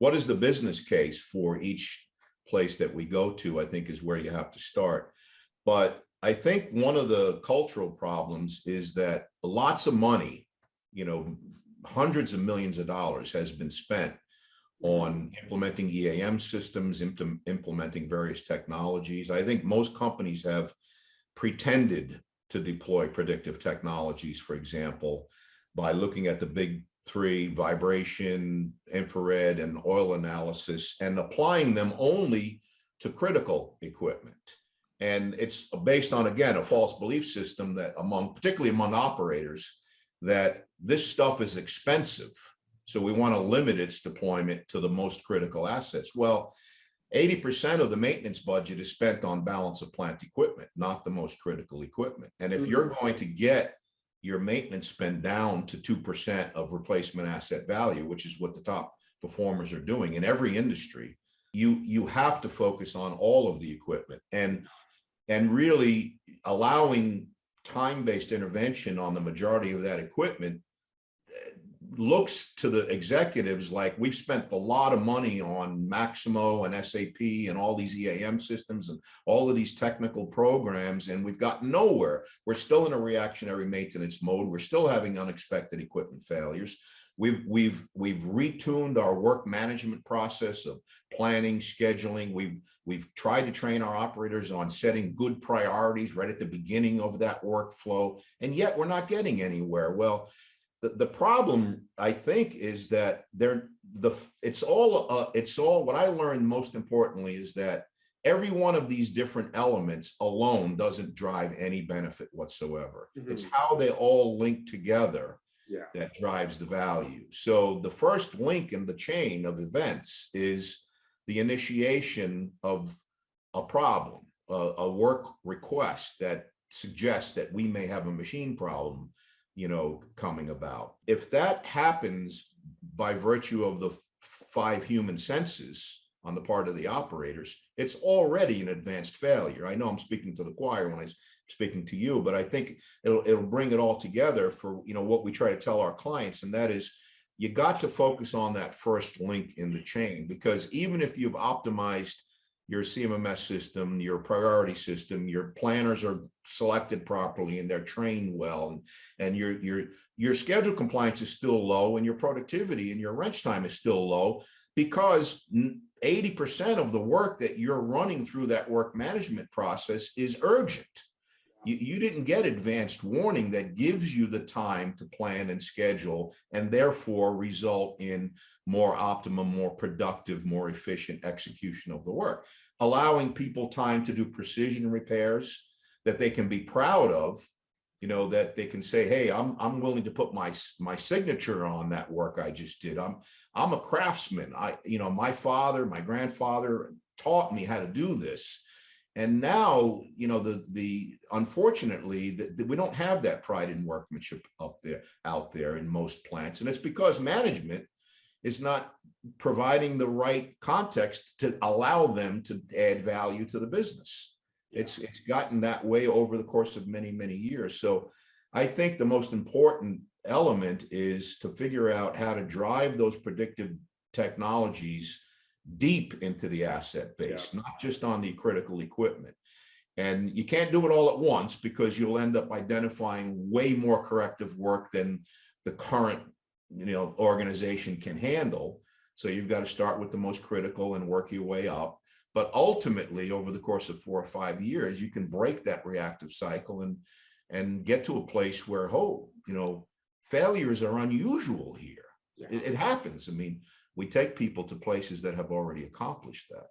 what is the business case for each place that we go to, I think is where you have to start. But I think one of the cultural problems is that lots of money, hundreds of millions of dollars has been spent on implementing EAM systems, implementing various technologies. I think most companies have pretended to deploy predictive technologies, for example, by looking at the big three: vibration, infrared, and oil analysis, and applying them only to critical equipment. And it's based on, again, a false belief system that particularly among operators, that this stuff is expensive. So we want to limit its deployment to the most critical assets. Well, 80% of the maintenance budget is spent on balance of plant equipment, not the most critical equipment. And if you're going to get your maintenance spend down to 2% of replacement asset value, which is what the top performers are doing in every industry, you have to focus on all of the equipment and really allowing time-based intervention on the majority of that equipment looks to the executives like we've spent a lot of money on Maximo and SAP and all these EAM systems and all of these technical programs, and we've gotten nowhere. We're still in a reactionary maintenance mode. We're still having unexpected equipment failures. We've retuned our work management process of planning, scheduling. We've tried to train our operators on setting good priorities right at the beginning of that workflow, and yet we're not getting anywhere. Well, the problem, I think, is that it's all what I learned most importantly is that every one of these different elements alone doesn't drive any benefit whatsoever. It's how they all link together that drives the value. So the first link in the chain of events is the initiation of a problem, a work request that suggests that we may have a machine problem coming about. If that happens by virtue of the 5 human senses on the part of the operators, it's already an advanced failure. I know I'm speaking to the choir when I'm speaking to you, but I think it'll bring it all together for what we try to tell our clients, and that is you got to focus on that first link in the chain, because even if you've optimized your CMMS system, your priority system, your planners are selected properly and they're trained well, and your schedule compliance is still low, and your productivity and your wrench time is still low, because 80% of the work that you're running through that work management process is urgent. You didn't get advanced warning that gives you the time to plan and schedule, and therefore result in more optimum, more productive, more efficient execution of the work, allowing people time to do precision repairs that they can be proud of, that they can say, hey, I'm willing to put my signature on that work I just did. I'm a craftsman. My father, my grandfather taught me how to do this. And now, unfortunately, we don't have that pride in workmanship out there in most plants. And it's because management is not providing the right context to allow them to add value to the business. It's gotten that way over the course of many, many years. So I think the most important element is to figure out how to drive those predictive technologies deep into the asset base, not just on the critical equipment. And you can't do it all at once, because you'll end up identifying way more corrective work than the current organization can handle. So you've got to start with the most critical and work your way up. But ultimately, over the course of 4 or 5 years, you can break that reactive cycle and get to a place where, failures are unusual here. It happens. I mean, we take people to places that have already accomplished that.